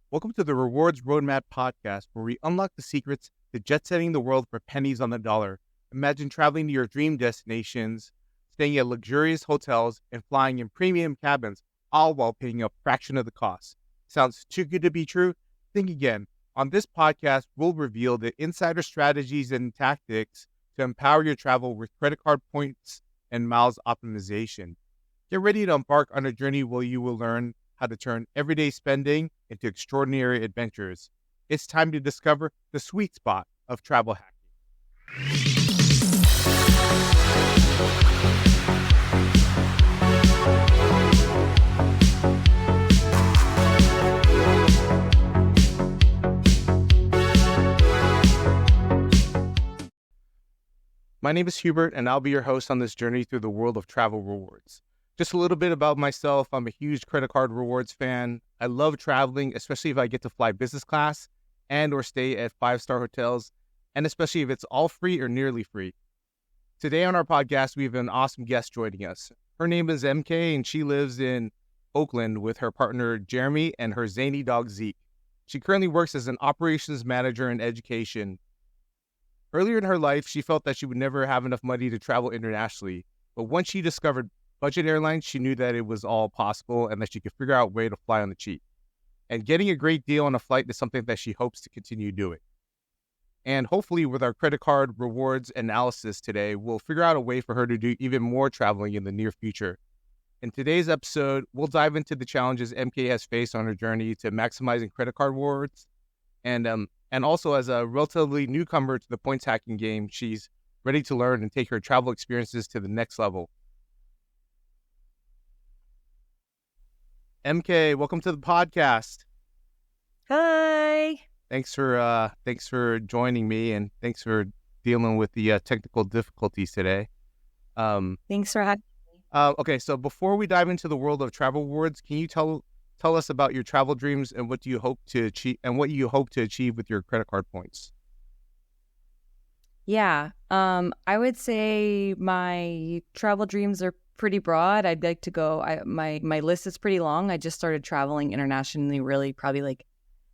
Welcome to the Rewards Roadmap podcast, where we unlock the secrets to jet-setting the world for pennies on the dollar. Imagine traveling to your dream destinations, staying at luxurious hotels, and flying in premium cabins, all while paying a fraction of the cost. Sounds too good to be true? Think again. On this podcast, we'll reveal the insider strategies and tactics to empower your travel with credit card points and miles optimization. Get ready to embark on a journey where you will learn how to turn everyday spending into extraordinary adventures. It's time to discover the sweet spot of travel hacking. My name is Hubert, and I'll be your host on this journey through the world of travel rewards. Just a little bit about myself. I'm a huge credit card rewards fan. I love traveling, especially if I get to fly business class and or stay at 5-star hotels, and especially if it's all free or nearly free. Today on our podcast, we have an awesome guest joining us. Her name is MK, and she lives in Oakland with her partner Jeremy and her zany dog Zeke. She currently works as an operations manager in education. Earlier in her life, she felt that she would never have enough money to travel internationally, but once she discovered budget airlines, she knew that it was all possible and that she could figure out a way to fly on the cheap. And getting a great deal on a flight is something that she hopes to continue doing. And hopefully with our credit card rewards analysis today, we'll figure out a way for her to do even more traveling in the near future. In today's episode, we'll dive into the challenges MK has faced on her journey to maximizing credit card rewards. And also as a relatively newcomer to the points hacking game, she's ready to learn and take her travel experiences to the next level. MK, welcome to the podcast. Hi. Thanks for joining me, and thanks for dealing with the technical difficulties today. Thanks for having me. Okay, so before we dive into the world of travel rewards, can you tell us about your travel dreams and what you hope to achieve with your credit card points? Yeah. I would say my travel dreams are pretty broad. I'd like to go. My list is pretty long. I just started traveling internationally, really, probably like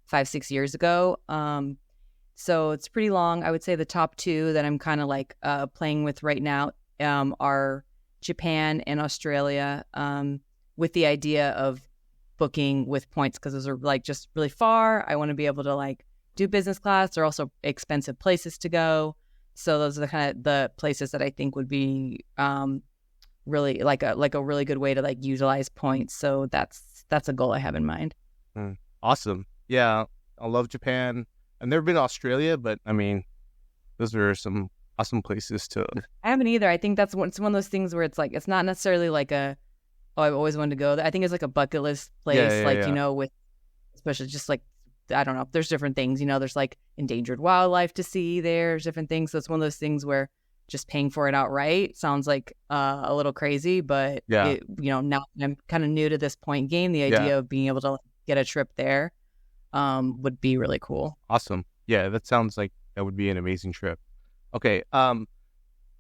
5-6 years ago. So it's pretty long. I would say the top two that I'm kind of like playing with right now are Japan and Australia, with the idea of booking with points because those are like just really far. I want to be able to like do business class. They're also expensive places to go. So those are the kind of the places that I think would be really like a really good way to like utilize points. So that's a goal I have in mind. Awesome. Yeah, I love Japan. I've never been to Australia, but I mean, those are some awesome places to. I haven't either. I think it's one of those things where it's like it's not necessarily like I've always wanted to go there. I think it's like a bucket list place, you know, with especially just like I don't know. There's different things, you know. There's like endangered wildlife to see. There's different things. So it's one of those things where just paying for it outright sounds like a little crazy, but you know, now I'm kind of new to this point game. The idea of being able to get a trip there would be really cool. Awesome. Yeah, that sounds like that would be an amazing trip. Okay.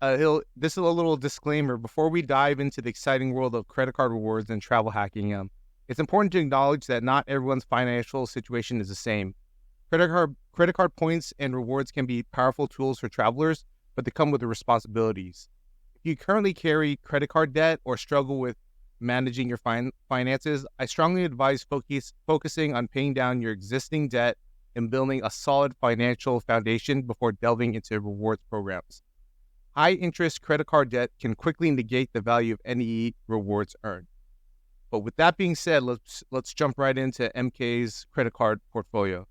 This is a little disclaimer before we dive into the exciting world of credit card rewards and travel hacking. It's important to acknowledge that not everyone's financial situation is the same. Credit card points and rewards can be powerful tools for travelers, but they come with the responsibilities. If you currently carry credit card debt or struggle with managing your finances, I strongly advise focusing on paying down your existing debt and building a solid financial foundation before delving into rewards programs. High-interest credit card debt can quickly negate the value of any rewards earned. But with that being said, let's jump right into MK's credit card portfolio.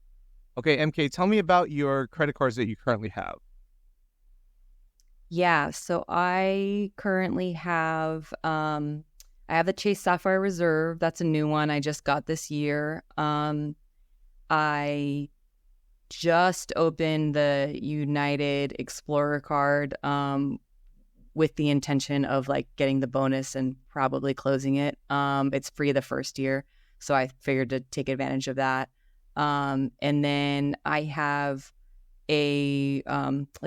Okay, MK, tell me about your credit cards that you currently have. Yeah, so I currently have I have the Chase Sapphire Reserve. That's a new one I just got this year. I just opened the United Explorer card with the intention of like getting the bonus and probably closing it. It's free the first year, so I figured to take advantage of that. And then I have a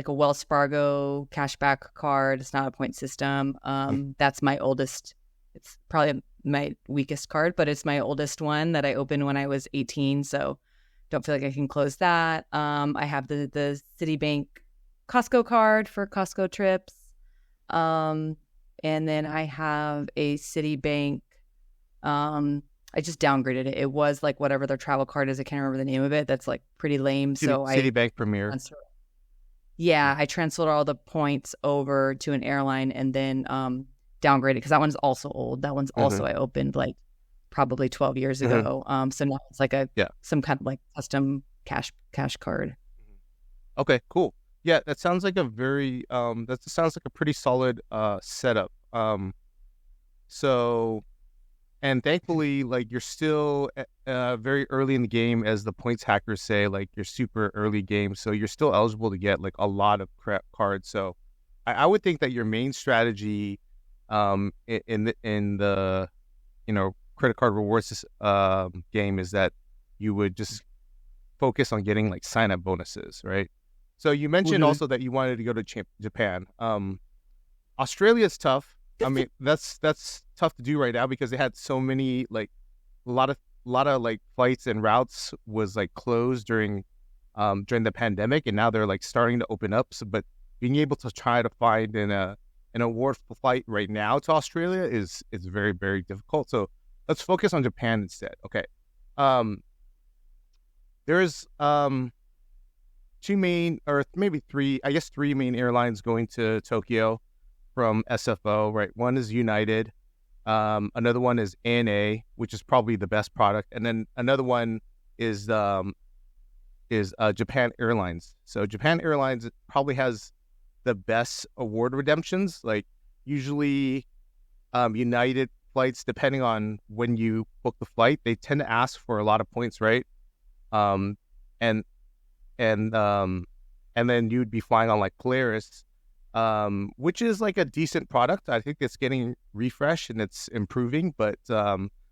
Wells Fargo cashback card. It's not a point system. That's my oldest. It's probably my weakest card, but it's my oldest one that I opened when I was 18. So don't feel like I can close that. I have the Citibank Costco card for Costco trips. And then I have a Citibank. I just downgraded it. It was like whatever their travel card is. I can't remember the name of it. That's like pretty lame. Citibank Premier. I transferred all the points over to an airline and then downgraded because that one's also old. That one's also I opened like probably 12 years ago. So now it's like some kind of like custom cash card. Okay, cool. Yeah, that sounds like a very that sounds like a pretty solid setup. And thankfully, like you're still very early in the game, as the points hackers say, like you're super early game, so you're still eligible to get like a lot of cards. So I would think that your main strategy in the credit card rewards game is that you would just focus on getting like sign up bonuses, right? So you mentioned also that you wanted to go to Japan. Australia's tough. I mean, that's tough to do right now because they had so many like a lot of like flights and routes was like closed during the pandemic, and now they're like starting to open up. So, but being able to try to find an award flight right now to Australia is very, very difficult. So let's focus on Japan instead. Okay. There's two main, or maybe three main airlines going to Tokyo from SFO, right? One is United. Another one is ANA, which is probably the best product. And then another one is Japan Airlines. So Japan Airlines probably has the best award redemptions. Like usually United flights, depending on when you book the flight, they tend to ask for a lot of points, right? And then you'd be flying on like Polaris, which is like a decent product. I think it's getting refreshed and it's improving, but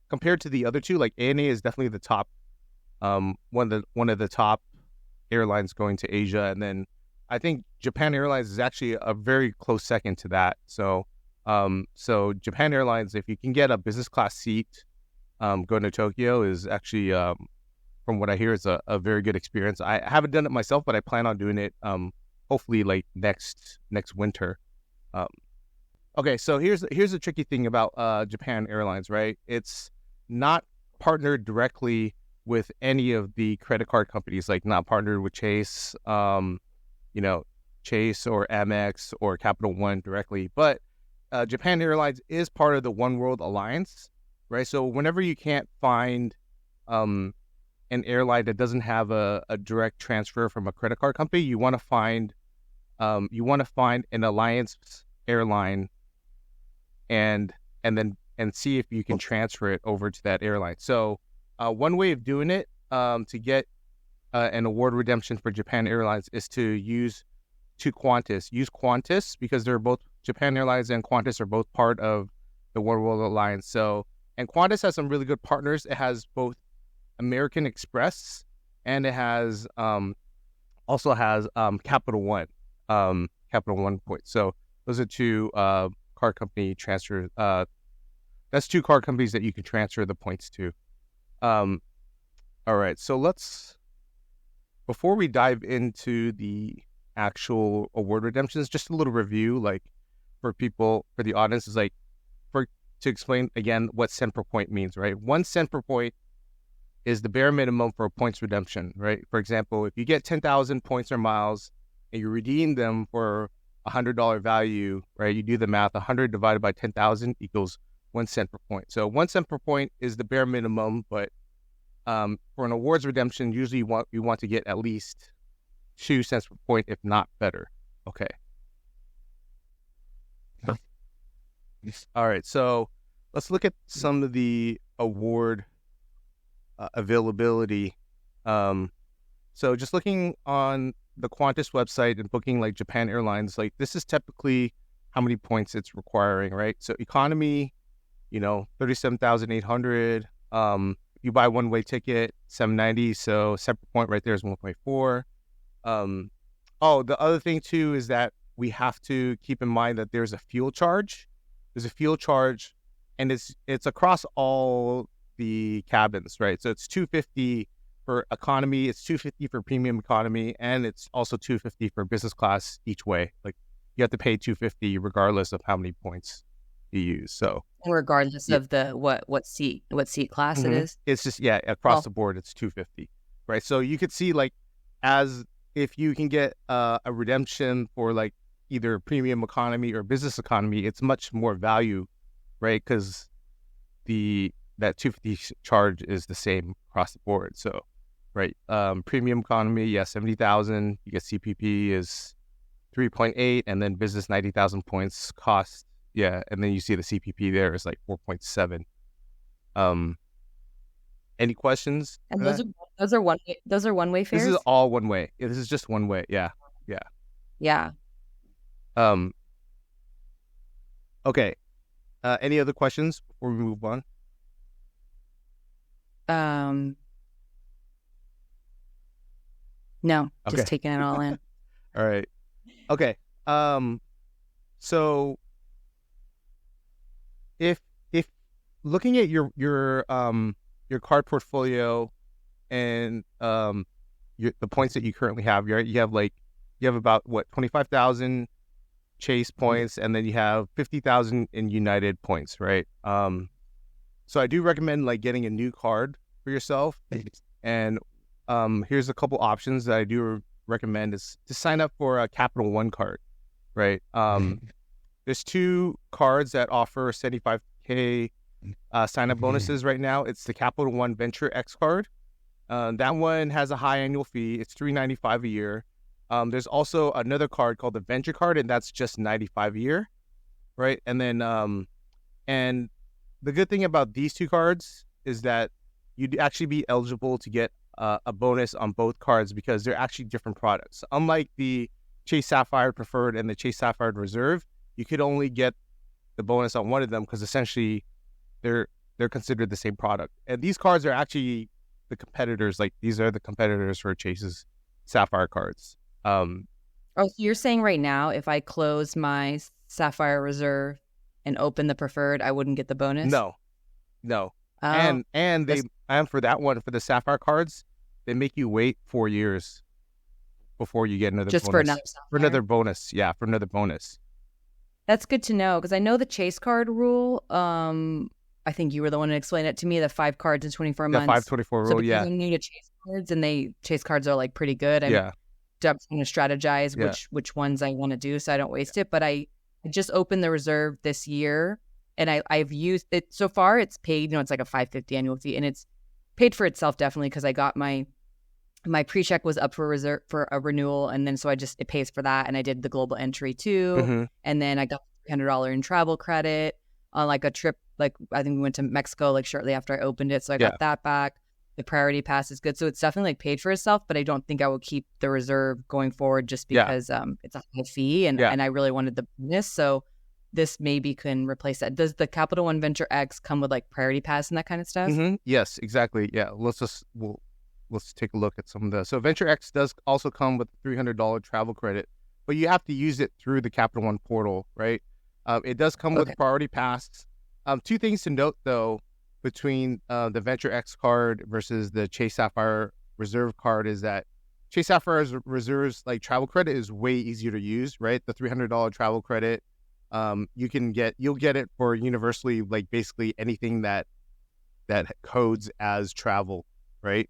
compared to the other two, like ANA is definitely the top, one of the top airlines going to Asia, and then I think Japan Airlines is actually a very close second to that. So Japan Airlines, if you can get a business class seat, going to Tokyo is actually, from what I hear, is a very good experience. I haven't done it myself, but I plan on doing it. Hopefully like next winter. Okay, so here's the tricky thing about Japan Airlines, right? It's not partnered directly with any of the credit card companies, like not partnered with Chase, Chase or Amex or Capital One directly, but Japan Airlines is part of the One World Alliance, right? So whenever you can't find an airline that doesn't have a direct transfer from a credit card company, you want to find an alliance airline and see if you can transfer it over to that airline. So one way of doing it to get an award redemption for Japan Airlines is to use Qantas. Use Qantas because they're both, Japan Airlines and Qantas are both part of the One World Alliance. So, and Qantas has some really good partners. It has both American Express and it has also has Capital One points. So those are two card company transfer. That's two card companies that you can transfer the points to. All right. So before we dive into the actual award redemptions, just a little review, like for the audience, is like to explain again what cent per point means, right? 1 cent per point is the bare minimum for a points redemption, right? For example, if you get 10,000 points or miles and you redeem them for $100 value, right? You do the math, 100 divided by 10,000 equals 1 cent per point. So 1 cent per point is the bare minimum, but for an awards redemption, usually you want to get at least 2 cents per point, if not better. Okay. All right. So let's look at some of the award availability. So just looking on the Qantas website and booking like Japan Airlines, like this is typically how many points it's requiring, right? So economy, 37,800. You buy one-way ticket, $790. So separate point right there is 1.4. The other thing too is that we have to keep in mind that there's a fuel charge. There's a fuel charge and it's across all the cabins, right? So it's $250 for economy, it's $250 for premium economy, and it's also $250 for business class each way. Like you have to pay $250 regardless of how many points you use. So regardless yeah. of the what seat class it is. It's just across the board it's $250, right? So you could see like as if you can get a redemption for like either premium economy or business economy, it's much more value, right? Because that $250 charge is the same across the board. So, right, premium economy, 70,000. You get CPP is 3.8, and then business 90,000 points cost, and then you see the CPP there is like 4.7. Any questions? And those are one way fares. This is all one way. This is just one way. Yeah. Okay. Any other questions before we move on? No, just taking it all in. All right. Okay. So if looking at your card portfolio and the points that you currently have, you have about 25,000 Chase points, and then you have 50,000 in United points, right? So I do recommend like getting a new card for yourself, and here's a couple options that I do recommend is to sign up for a Capital One card, right? There's two cards that offer 75K sign up bonuses right now. It's the Capital One Venture X card. That one has a high annual fee. It's $395 a year. There's also another card called the Venture card, and that's just $95 a year, right? And then and the good thing about these two cards is that you'd actually be eligible to get a bonus on both cards because they're actually different products. Unlike the Chase Sapphire Preferred and the Chase Sapphire Reserve, you could only get the bonus on one of them because essentially they're considered the same product. And these cards are actually the competitors. Like these are the competitors for Chase's Sapphire cards. So you're saying right now, if I close my Sapphire Reserve and open the Preferred, I wouldn't get the bonus? No. And for that one, for the Sapphire cards, they make you wait 4 years before you get another just bonus. For another bonus. For another bonus. That's good to know because I know the Chase card rule. I think you were the one to explain it to me. The 5 cards in 24 months. The 524 rule. You need to Chase cards, and Chase cards are like pretty good. I'm going to strategize which ones I want to do so I don't waste it. But I just opened the Reserve this year, and I've used it so far. It's paid, it's like a $550 annual fee, and it's paid for itself definitely because I got my pre-check was up for reserve for a renewal, and then so it pays for that, and I did the global entry too, and then I got $300 in travel credit on like a trip. Like I think we went to Mexico like shortly after I opened it, so I got that back. The priority pass is good, so it's definitely like paid for itself. But I don't think I will keep the Reserve going forward just because it's a high fee, and I really wanted the bonus. So this maybe can replace that. Does the Capital One Venture X come with like priority pass and that kind of stuff? Yes, exactly. Yeah, let's take a look at some of the. So Venture X does also come with $300 travel credit, but you have to use it through the Capital One portal, right? It does come with priority pass. Two things to note though between the Venture X card versus the Chase Sapphire Reserve card is that Chase Sapphire Reserve's like travel credit is way easier to use, right? The $300 travel credit, you'll get it for universally like basically anything that codes as travel, right?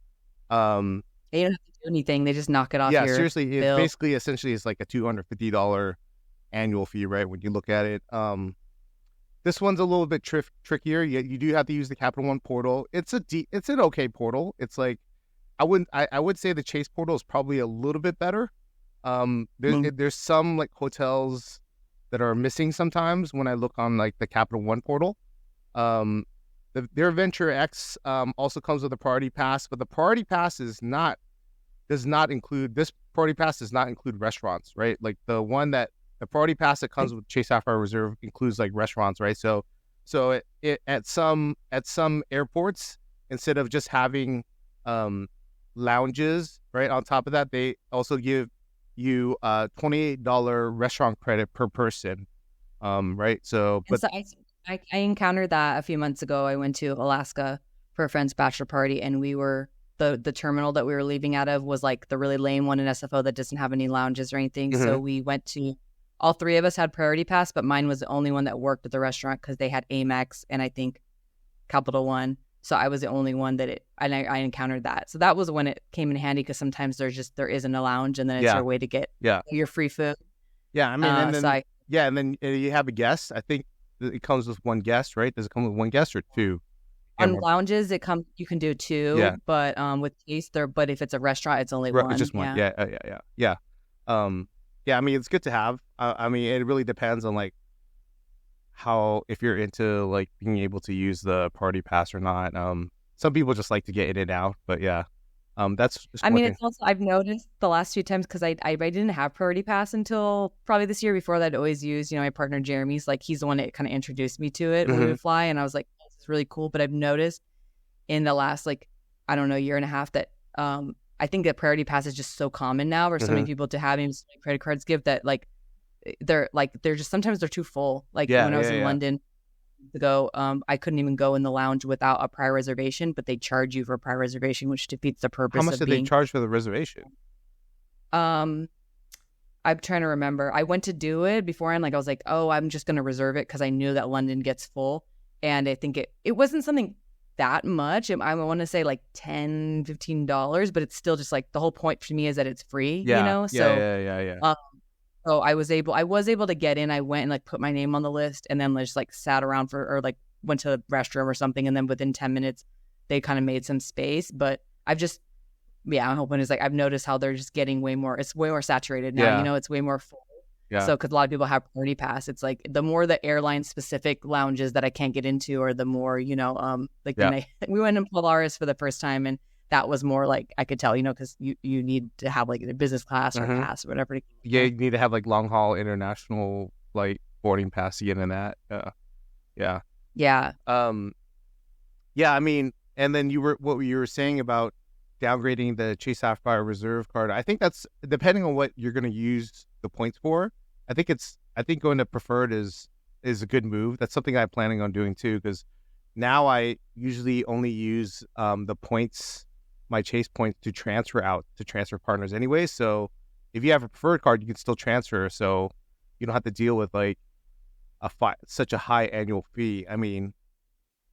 They don't have to do anything; they just knock it off. Yeah, seriously, it basically essentially is like a $250 annual fee, right? When you look at it, this one's a little bit trickier. You do have to use the Capital One portal. It's an okay portal. It's like I would say the Chase portal is probably a little bit better. There's some like hotels that are missing sometimes when I look on like the Capital One portal. Their Venture X also comes with a priority pass, but the priority pass does not include restaurants, right? Like the priority pass that comes with Chase Sapphire Reserve includes like restaurants, right? So at some airports, instead of just having lounges, right, on top of that, they also give you $28 restaurant credit per person, right? So, but I encountered that a few months ago. I went to Alaska for a friend's bachelor party, and we were the terminal that we were leaving out of was like the really lame one in SFO that doesn't have any lounges or anything. So we went to all three of us had priority pass, but mine was the only one that worked at the restaurant because they had Amex and I think Capital One. So I was the only one that I encountered that. So that was when it came in handy because sometimes there isn't a lounge and then it's your way to get your free food. Yeah, I mean, and then you have a guest. I think it comes with one guest, right? Does it come with one guest or two? On lounges, you can do two, but with taste but if it's a restaurant, it's only one. It's just one. Yeah. I mean, it's good to have. I mean, it really depends on like if you're into like being able to use the party pass or not. Some people just like to get in and out, but that's. I mean, it's also I've noticed the last few times because I didn't have priority pass until probably this year. Before that, I'd always used my partner Jeremy's. Like he's the one that kind of introduced me to it when we would fly, and I was like, this is really cool. But I've noticed in the last year and a half that I think that priority pass is just so common now, or so many people to have so many credit cards give that they're just sometimes they're too full. Like when I was in London ago, I couldn't even go in the lounge without a prior reservation, but they charge you for a prior reservation, which defeats the purpose. How much did they charge for the reservation? I'm trying to remember. I went to do it beforehand. Like I was like, oh, I'm just going to reserve it because I knew that London gets full, and I think it wasn't something that much. I want to say like $10-15, but it's still just like the whole point for me is that it's free. So so I was able to get in. I went and like put my name on the list, and then just like sat around went to the restroom or something, and then within 10 minutes they kind of made some space. But I'm hoping is like I've noticed how they're just getting it's way more saturated now. It's way more full. Yeah. So because a lot of people have priority pass, it's like the more the airline specific lounges that I can't get into, or the more we went in Polaris for the first time, and that was more like I could tell, because you need to have like a business class or pass or whatever. Yeah, you need to have like long haul international like boarding pass to get in that. Yeah. I mean, and then what you were saying about downgrading the Chase Sapphire Reserve card. I think that's depending on what you're going to use the points for. I think going to preferred is a good move. That's something I'm planning on doing too, because now I usually only use the points, my Chase points, to transfer out to transfer partners anyway. So if you have a preferred card, you can still transfer, so you don't have to deal with like such a high annual fee. I mean,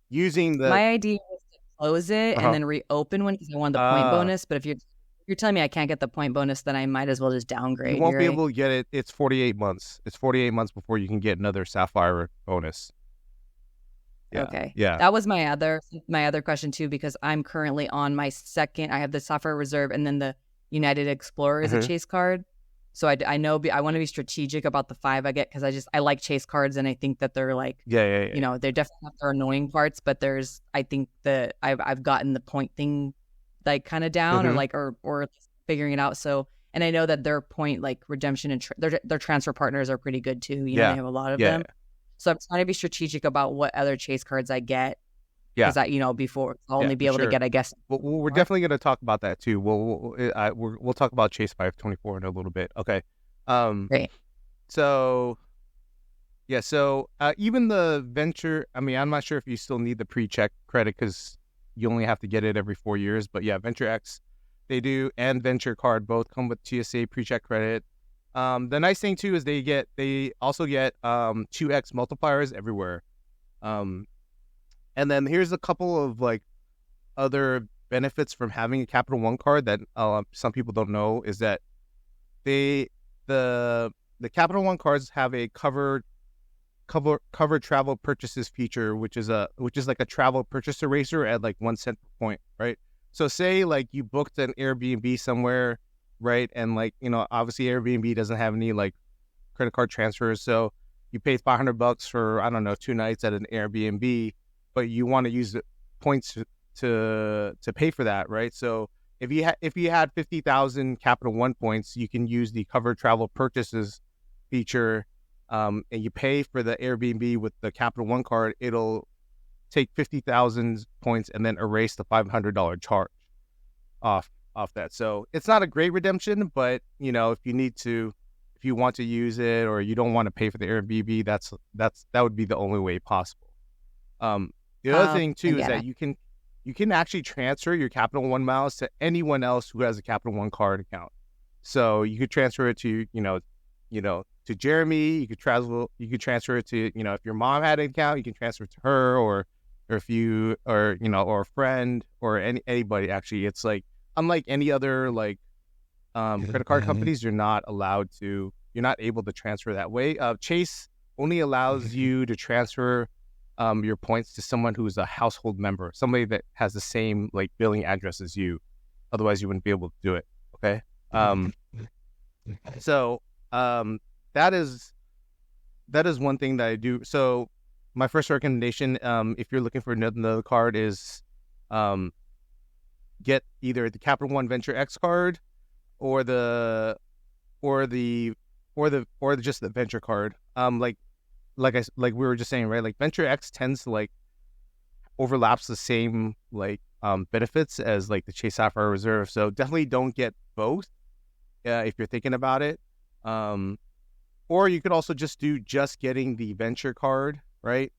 using my idea was to close it and then reopen one because I wanted the point bonus. But if you're telling me I can't get the point bonus, then I might as well just downgrade. You won't be able to get it. It's 48 months. It's 48 months before you can get another Sapphire bonus. Yeah. Okay. Yeah. That was my other question too, because I'm currently on my second. I have the Sapphire Reserve and then the United Explorer is a Chase card. So I know I want to be strategic about the 5 I get because I like Chase cards and I think that they're like they definitely have their annoying parts, but I think that I've gotten the point thing like kind of down or figuring it out. So and I know that their point like redemption and their transfer partners are pretty good too. They have a lot of them. So I'm trying to be strategic about what other Chase cards I get. Because before I'll only be able to get, I guess. Well, we're definitely going to talk about that too. We'll talk about Chase 524 in a little bit. Okay. Great. So, even the venture. I mean, I'm not sure if you still need the pre-check credit because you only have to get it every 4 years. But yeah, Venture X, they do, and Venture Card both come with TSA pre-check credit. The nice thing too is they also get 2x multipliers everywhere. And then here's a couple of like other benefits from having a Capital One card that some people don't know is that the Capital One cards have a covered travel purchases feature, which is like a travel purchase eraser at like 1 cent per point, right? So say like you booked an Airbnb somewhere, right? And like, obviously Airbnb doesn't have any like credit card transfers. So you paid $500 for, I don't know, 2 nights at an Airbnb, but you want to use the points to pay for that, right? So if you had 50,000 Capital One points, you can use the covered travel purchases feature, and you pay for the Airbnb with the Capital One card. It'll take 50,000 points and then erase the $500 charge off that. So it's not a great redemption, but if you need to if you want to use it or you don't want to pay for the Airbnb, that would be the only way possible. The other thing I too is get that it. you can actually transfer your Capital One miles to anyone else who has a Capital One card account. So you could transfer it to to Jeremy. You could transfer it to if your mom had an account, you can transfer it to her, or if you or or a friend or anybody. Actually, it's like unlike any other like credit card companies, you're not able to transfer that way. Chase only allows you to transfer your points to someone who's a household member, somebody that has the same like billing address as you. Otherwise, you wouldn't be able to do it. Okay. So that is one thing that I do. So my first recommendation, if you're looking for another card, is get either the Capital One Venture X card or just the Venture card. Like we were just saying, right? Like Venture X tends to like overlaps the same like benefits as like the Chase Sapphire Reserve. So definitely don't get both if you're thinking about it. Or you could also just getting the Venture card, right?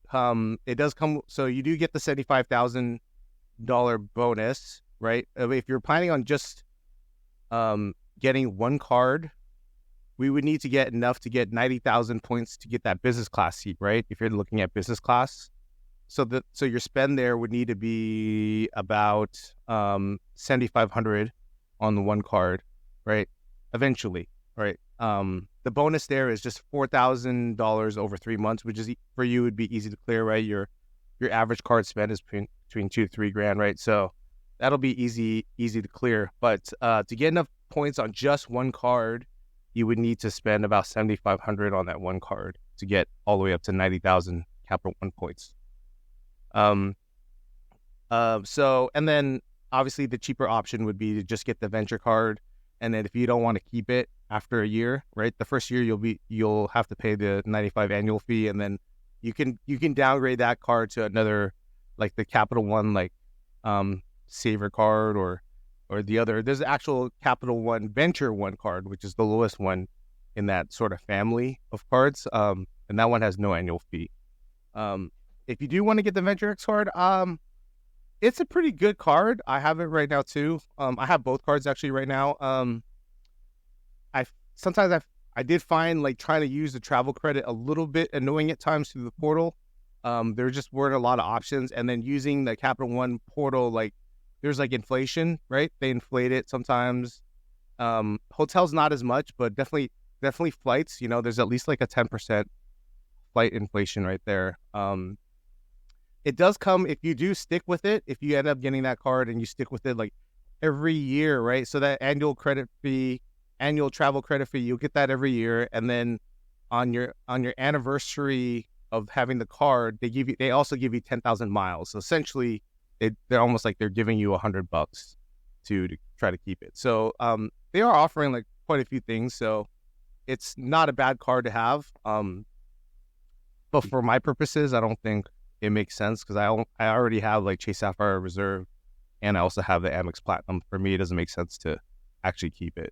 It does come, so you do get the $75,000 bonus, right? If you're planning on just getting one card, we would need to get enough to get 90,000 points to get that business class seat, right? If you're looking at business class. So your spend there would need to be about 7,500 on the one card, right? Eventually, right? The bonus there is just $4,000 over 3 months, which is for you would be easy to clear, right? Your average card spend is between $2,000 to $3,000, right? So that'll be easy to clear. But to get enough points on just one card, you would need to spend about 7,500 on that one card to get all the way up to 90,000 Capital One points. So and then obviously the cheaper option would be to just get the Venture card, and then if you don't want to keep it after a year, right? The first year you'll have to pay the 95 annual fee, and then you can downgrade that card to another, like the Capital One like Saver card or the other. There's the actual Capital One Venture One card, which is the lowest one in that sort of family of cards. And that one has no annual fee. If you do want to get the Venture X card, it's a pretty good card. I have it right now too. I have both cards actually right now. I did find like trying to use the travel credit a little bit annoying at times through the portal. There just weren't a lot of options, and then using the Capital One portal, like there's like inflation, right? They inflate it sometimes. Hotels not as much, but definitely flights. There's at least like a 10% flight inflation right there. It does come if you do stick with it. If you end up getting that card and you stick with it like every year, right? So that annual travel credit fee, you'll get that every year, and then on your anniversary of having the card, they also give you 10,000 miles. So essentially, they're almost like they're giving you $100 to try to keep it. So they are offering like quite a few things. So it's not a bad card to have. But for my purposes, I don't think it makes sense because I already have like Chase Sapphire Reserve, and I also have the Amex Platinum. For me, it doesn't make sense to actually keep it.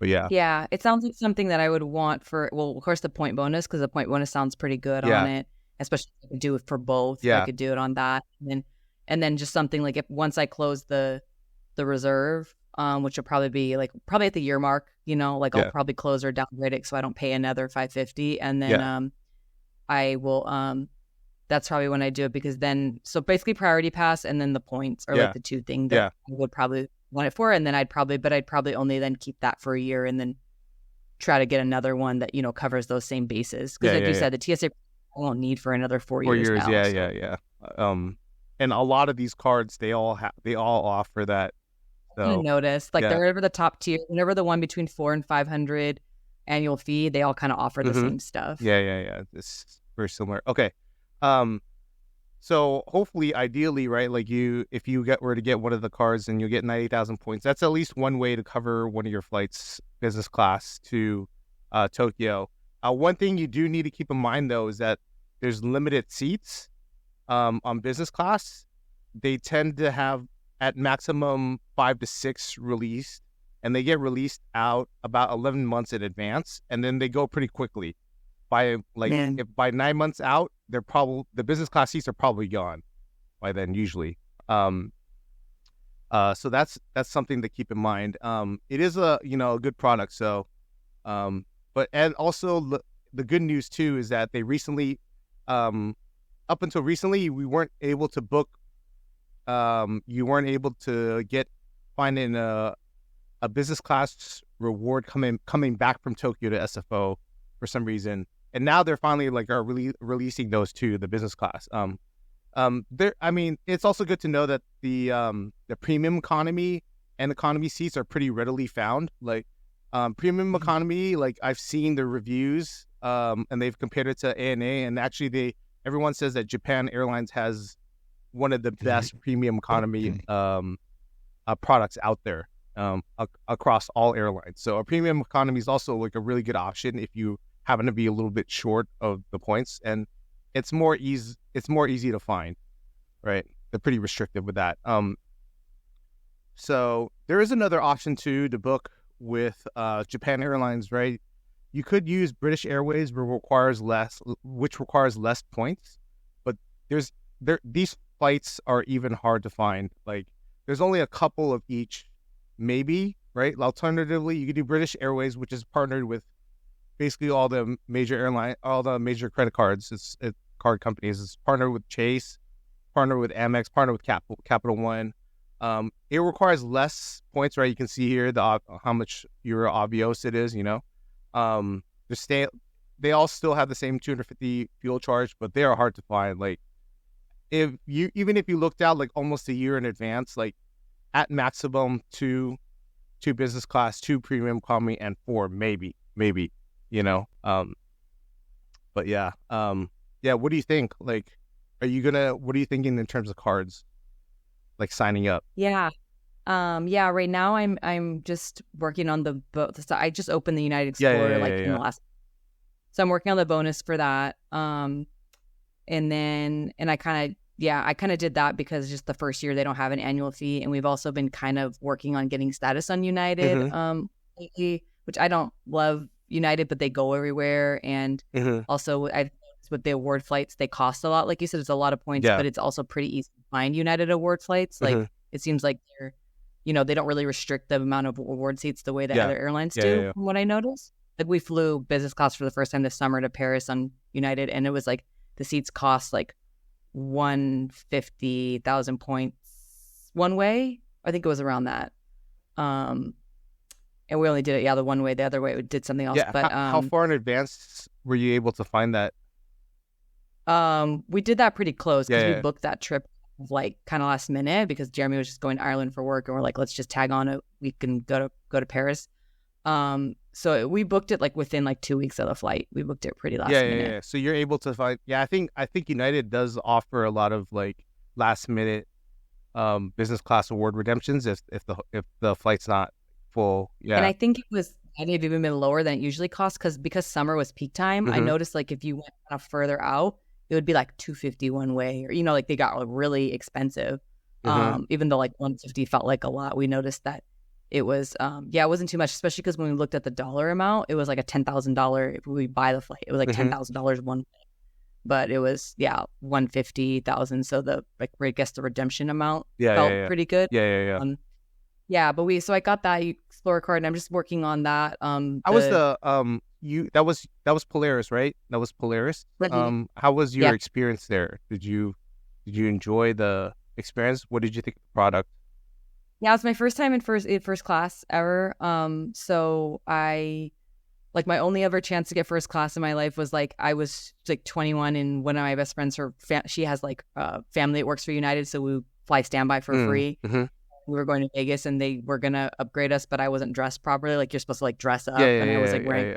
But yeah. Yeah, it sounds like something that I would want for, well, of course, the point bonus, because the point bonus sounds pretty good on it, especially if I could do it for both. Yeah. I could do it on that. And then just something like once I close the reserve, which will probably be like probably at the year mark, I'll probably close or downgrade it so I don't pay another $550. And then I will, that's probably when I do it, because then, so basically Priority Pass and then the points are like the two things that I would probably want it for. And then I'd probably only then keep that for a year and then try to get another one that, covers those same bases. Because like you said, the TSA I won't need for another 4 years now. Yeah. And a lot of these cards, they all offer that. So, I noticed, like they're over the top tier, whenever the one between 400 and 500 annual fee, they all kind of offer the same stuff. Yeah. It's very similar. Okay. So hopefully, ideally, right, like if you were to get one of the cards and you'll get 90,000 points, that's at least one way to cover one of your flights, business class to Tokyo. One thing you do need to keep in mind, though, is that there's limited seats on business class. They tend to have at maximum 5 to 6 released, and they get released out about 11 months in advance, and then they go pretty quickly. By if by 9 months out, the business class seats are probably gone by then usually. So that's something to keep in mind. It is a good product. So, and also the good news too is that they recently, up until recently, we weren't able to book. You weren't able to find in a business class reward coming back from Tokyo to SFO for some reason, and now they're finally are releasing those to the business class. It's also good to know that the premium economy and economy seats are pretty readily found. Premium economy, I've seen the reviews, and they've compared it to ANA, and actually everyone says that Japan Airlines has one of the best premium economy products out there across all airlines. So a premium economy is also a really good option if you happen to be a little bit short of the points, and it's more easy to find, right? They're pretty restrictive with that. So there is another option too to book with Japan Airlines, right? You could use British Airways, which requires less points, but these flights are even hard to find. There's only a couple of each, maybe, right? Alternatively, you could do British Airways, which is partnered with basically all the major credit cards. Card companies. It's partnered with Chase, partnered with Amex, partnered with Capital One. It requires less points, right? You can see here how much Euro Avios it is. They all still have the same 250 fuel charge, but they are hard to find. Even if you looked out almost a year in advance, at maximum two business class, 2 premium economy, and 4 maybe. But yeah. Yeah, what do you think? What are you thinking in terms of cards? Signing up? Yeah. Right now I'm just working on the so I just opened the United Explorer in the last. So I'm working on the bonus for that. And I kind of did that because just the first year they don't have an annual fee, and we've also been kind of working on getting status on United lately, which I don't love United, but they go everywhere, and also with the award flights, they cost a lot. Like you said, it's a lot of points, but it's also pretty easy to find United award flights. It seems like they're, they don't really restrict the amount of award seats the way that other airlines do, from what I noticed. We flew business class for the first time this summer to Paris on United, and it was the seats cost 150,000 points one way. I think it was around that. And we only did it, the one way. The other way, we did something else. Yeah. But how far in advance were you able to find that? We did that pretty close because we booked that trip kind of last minute because Jeremy was just going to Ireland for work, and we're let's just tag on it. We can go to Paris. So we booked it within 2 weeks of the flight. We booked it pretty last minute. Yeah. So you're able to find. Yeah, I think United does offer a lot of last minute business class award redemptions if the flight's not full. Yeah. And I think it was maybe even been lower than it usually costs because summer was peak time. I noticed if you went kind of further out, it would be $250 one way, or they got really expensive. Even though 150 felt like a lot, we noticed that it was it wasn't too much, especially because when we looked at the dollar amount, it was a $10,000 if we buy the flight. It was $10,000 one way, but it was 150,000. So the I guess the redemption amount felt pretty good. But I got that Explorer card, and I'm just working on that. That was Polaris, right? That was Polaris. How was your experience there? Did you enjoy the experience? What did you think of the product? Yeah, it was my first time in first class ever. So I my only ever chance to get first class in my life was I was 21, and one of my best friends, she has family that works for United, so we fly standby for free. We were going to Vegas, and they were gonna upgrade us, but I wasn't dressed properly. You're supposed to dress up, and I was wearing.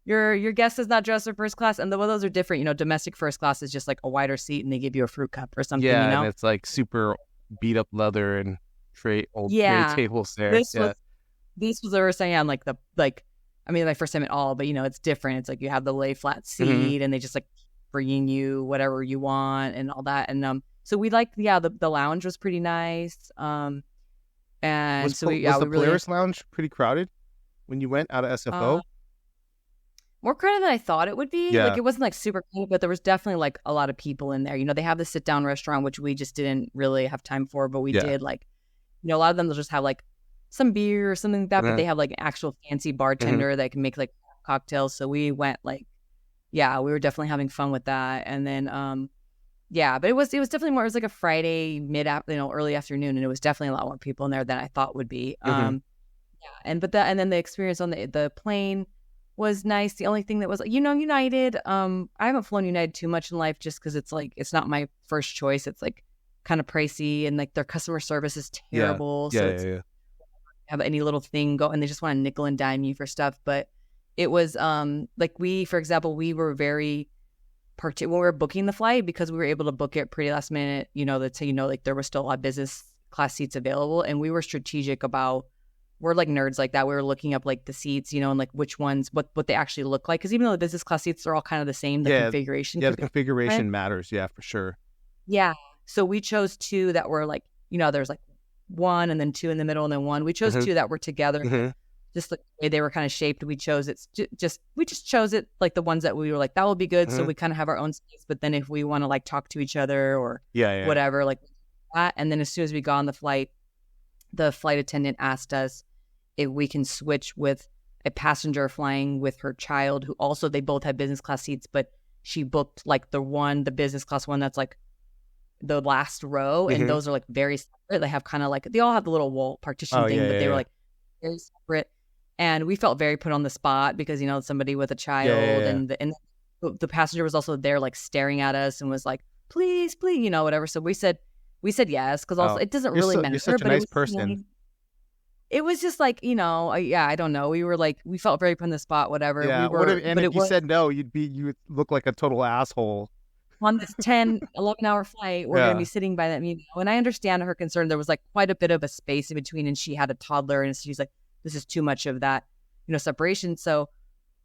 Your guest is not dressed for first class, and those are different. Domestic first class is just a wider seat, and they give you a fruit cup or something. And it's super beat up leather and tray tables there. This was the first time on my first time at all, but it's different. It's you have the lay flat seat, and they just bringing you whatever you want and all that, and so we the lounge was pretty nice. And And Was so was the we really Polaris lounge pretty crowded when you went out of uh, SFO? more crowded than I thought it would be. Like Yeah, it wasn't like super crowded, but there was definitely like a lot of people in there. They have the sit down restaurant, which we just didn't really have time for, but we yeah. did like, a lot of them they'll just have like some beer or something like that, but Uh-huh. they have like an actual fancy Mhm. bartender that can make like cocktails. So we went like, yeah, we were definitely having fun with that. And then, yeah, but it was definitely more. It was like a Friday early afternoon, and it was definitely a lot more people in there than I thought would be. Mhm. Yeah, and then the experience on the plane was nice. The only thing that was, United. I haven't flown United too much in life just because it's like it's not my first choice. It's like kind of pricey, and like their customer service is Yeah. terrible. Yeah, So yeah, it's yeah. have any little thing go, and they just want to nickel and dime you for stuff. But it was like for example, we were very when we were booking the flight because we were able to book it pretty last minute. That's how like there was still a lot of business class seats available, and we were strategic about. We're like nerds like that. We were looking up like the seats, and like which ones, what they actually look like. Because even though the business class seats are all kind of the same, the Yeah, configuration yeah, the could be different. configuration matters, yeah, for sure. Yeah. So we chose two that were like, there's like one and then two in the middle and then one. We chose Mhm. two that were together, Mhm. just the way they were kind of shaped. We chose it we just chose it like the ones that we were like that will be good. So Mhm. we kind of have our own space. But then if we want to like talk to each other or Yeah, yeah. whatever, like that. And then as soon as we got on the flight attendant asked us if we can switch with a passenger flying with her child who also they both had business class seats, but she booked like the business class one that's like the last row, and Mhm. those are like very separate. They have kind of like they all have the little wall partition Oh, thing, yeah, but yeah, they were yeah. like very separate. And we felt very put on the spot because somebody with a Yeah, yeah, child, yeah. and the passenger was also there like staring at us and was like, please, please, whatever. So we said yes because also Oh, it doesn't really you're matter, such a but it nice was person. it was just like yeah, I don't know. We were like we felt very put on the spot, whatever. Yeah, what if and But if it you was said no, you would look like a total asshole. on this 11-hour flight, we're going to Yeah. be sitting by that meeting. And I understand her concern. There was like quite a bit of a space in between, and she had a toddler, and she's like, this is too much of that, separation. So,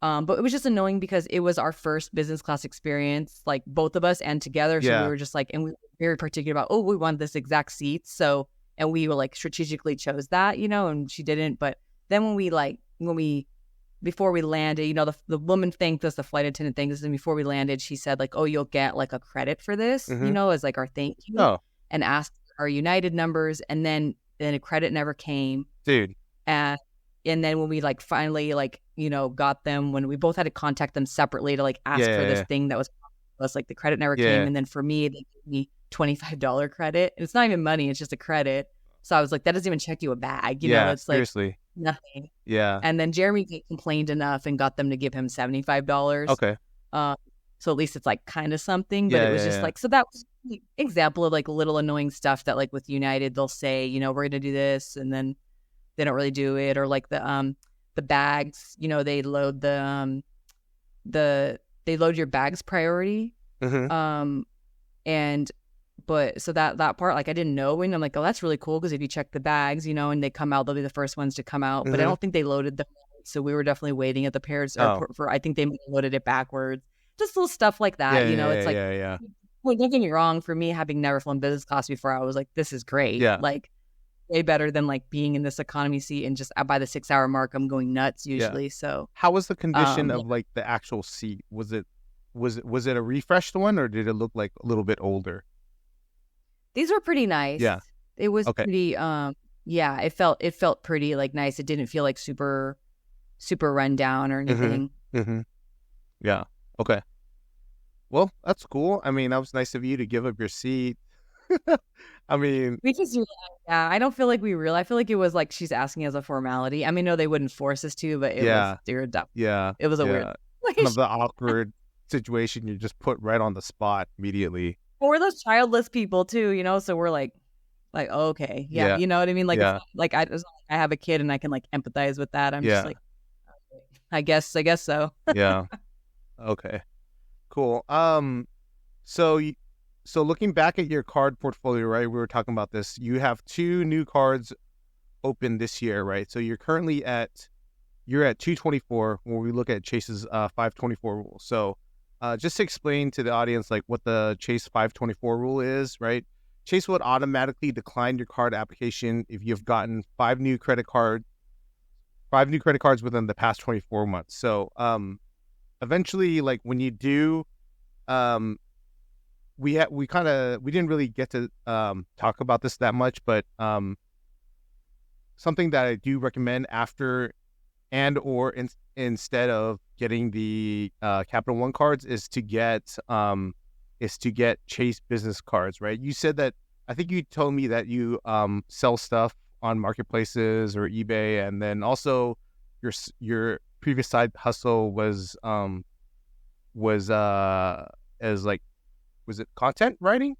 but it was just annoying because it was our first business class experience, like both of us and together. So we Yeah. were just like, and we were very particular about, we want this exact seat. So, and we were like strategically chose that, and she didn't. But then before we landed, the woman thanked us, the flight attendant thanked us, and before we landed, she said like, "Oh, you'll get like a credit for this, Mhm. as like our thank you," Oh, and asked our United numbers, and then a credit never came, dude. and then when we like finally like got them, when we both had to contact them separately to like Yeah, ask for yeah, this yeah. thing that was like the credit never came, Yeah. and then for me they gave me $25 credit, and it's not even money, it's just a credit. So I was like, that doesn't even check you a bag, Yeah, that's like seriously. nothing. Yeah. And then Jeremy complained enough and got them to give him $75. Okay. Uh, so at least it's like kind of something, but Yeah, it was yeah, just yeah. like, so that was an example of like little annoying stuff that like with United, they'll say, we're going to do this. And then they don't really do it. Or like the bags, they load they load your bags priority. Mhm. And but so that part, like I didn't know, and I'm like, oh, that's really cool because if you check the bags, and they come out, they'll be the first ones to come out. But I Mhm. don't think they loaded them, so we were definitely waiting at the Paris Oh. airport for. I think they loaded it backwards. Just little stuff like Yeah, that, yeah, It's yeah, like, yeah, yeah. well, don't get me wrong. For me, having never flown business class before, I was like, this is great. Yeah. Like way better than like being in this economy seat, and just by the 6 hour mark, I'm going nuts usually. So How was the condition yeah. of like the actual seat? Was it a refreshed one or did it look like a little bit older? These were pretty nice. Yeah. It was Okay. pretty yeah, it felt pretty like nice. It didn't feel like super run down or anything. Mhm. Yeah. Okay. Well, that's cool. I mean, that was nice of you to give up your seat. I mean, We just yeah, I don't feel like I feel like it was like she's asking as a formality. I mean, no, they wouldn't force us to, but it yeah, was they dumb. yeah, It was a weird yeah. like, Kind of the awkward situation you just put right on the spot immediately. we're those childless people too, so we're like okay, yeah, Yeah, you know what I mean? Like yeah, it's like I have a kid and I can like empathize with that. I'm just yeah, like, okay, I guess so. yeah. Okay, cool. So so looking back at your card portfolio, right? We were talking about this. You have 2 new cards open this year, right? So you're at 224 when we look at Chase's 524 rule. So just to explain to the audience like what the Chase 524 rule is, right? Chase would automatically decline your card application if you've gotten five new credit cards within the past 24 months. So eventually, like when you do, we didn't really get to talk about this that much, but something that I do recommend after instead of getting the Capital One cards is to get Chase business cards, right? You said that, I think you told me that you sell stuff on marketplaces or eBay, and then also your previous side hustle was as like, was it content writing?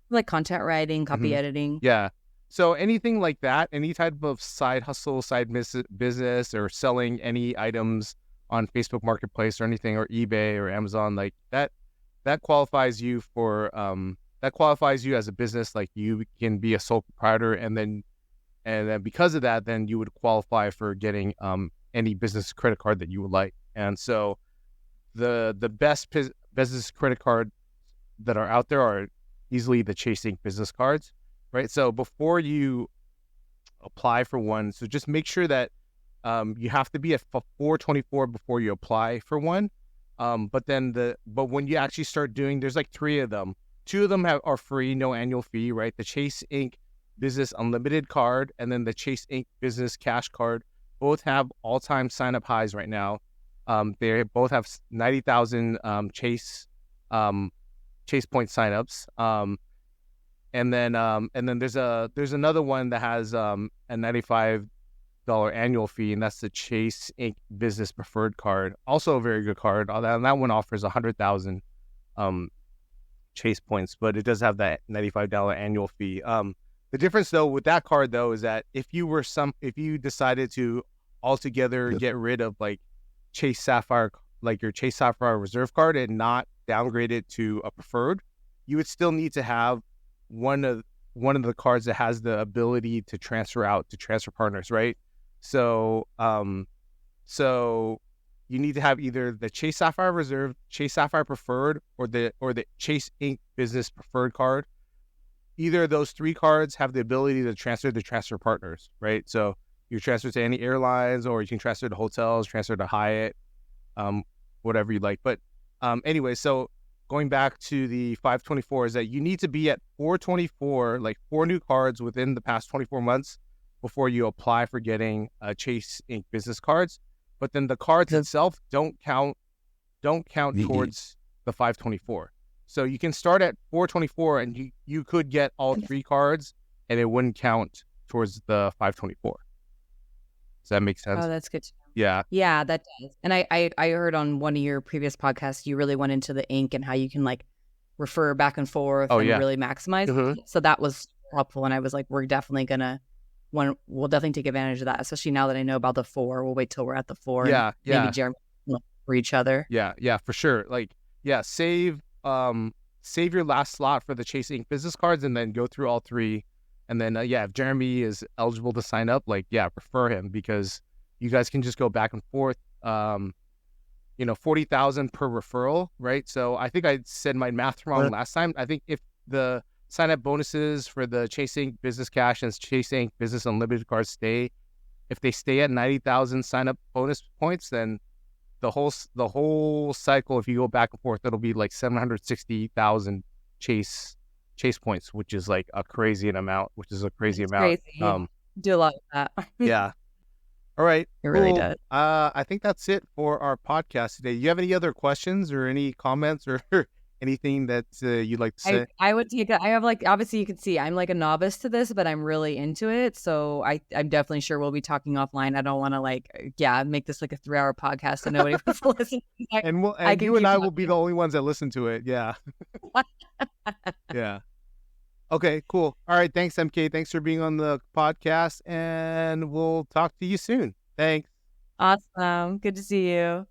Like content writing, copy editing. Yeah. So anything like that, any type of side hustle, side business, or selling any items on Facebook Marketplace or anything, or eBay or Amazon, like that qualifies you for that qualifies you as a business. Like you can be a sole proprietor, and then because of that, then you would qualify for getting any business credit card that you would like. And so the best business credit card that are out there are easily the Chase Inc. business cards, right? So before you apply for one, so just make sure that you have to be at 424 before you apply for one. But when you actually start doing, there's like three of them. Two of them are free, no annual fee, right? The Chase Inc. Business Unlimited card and then the Chase Inc. Business Cash card both have all-time sign-up highs right now. They both have 90,000 Chase point signups. And then there's another one that has a $95 annual fee, and that's the Chase Inc. Business Preferred card. Also a very good card. And that one offers 100,000 Chase points, but it does have that $95 annual fee. The difference though with that card though is that if you decided to altogether get rid of like Chase Sapphire, like your Chase Sapphire Reserve card, and not downgrade it to a preferred, you would still need to have one of the cards that has the ability to transfer out to transfer partners, right? So you need to have either the Chase Sapphire Reserve, Chase Sapphire Preferred, or the Chase Inc. Business Preferred card. Either of those three cards have the ability to transfer to transfer partners, right? So you transfer to any airlines, or you can transfer to hotels, transfer to Hyatt, whatever you like. But anyway, so going back to the 524 is that you need to be at 424, like 4 new cards within the past 24 months before you apply for getting Chase Inc. business cards. But then the cards itself don't count towards the 524. So you can start at 424 and you could get all 3 cards and it wouldn't count towards the 524. Does that make sense? Oh, that's good to know. Yeah. Yeah, that does. And I heard on one of your previous podcasts, you really went into the ink and how you can like refer back and forth and really maximize. Mm-hmm. So that was helpful. And I was like, we'll definitely take advantage of that, especially now that I know about the 4. We'll wait till we're at the 4. Yeah. Maybe Jeremy for each other. Yeah, for sure. Like, yeah, save your last slot for the Chase Inc. business cards and then go through all 3. And then, if Jeremy is eligible to sign up, refer him, because you guys can just go back and forth, 40,000 per referral, right? So I think I said my math wrong last time. I think if the sign-up bonuses for the Chase Inc. Business Cash and Chase Inc. Business Unlimited cards if they stay at 90,000 sign-up bonus points, then the whole cycle, if you go back and forth, it'll be like 760,000 Chase points, which is like a crazy amount. Crazy. Do a lot of that. Yeah. All right. It really does. I think that's it for our podcast today. You have any other questions or any comments or anything that you'd like to say? I have obviously you can see I'm like a novice to this, but I'm really into it. So I'm definitely sure we'll be talking offline. I don't want to make this like a 3-hour podcast and nobody wants to listen. You and I will be the only ones that listen to it. Yeah. Yeah. Okay, cool. All right. Thanks, MK. Thanks for being on the podcast, and we'll talk to you soon. Thanks. Awesome. Good to see you.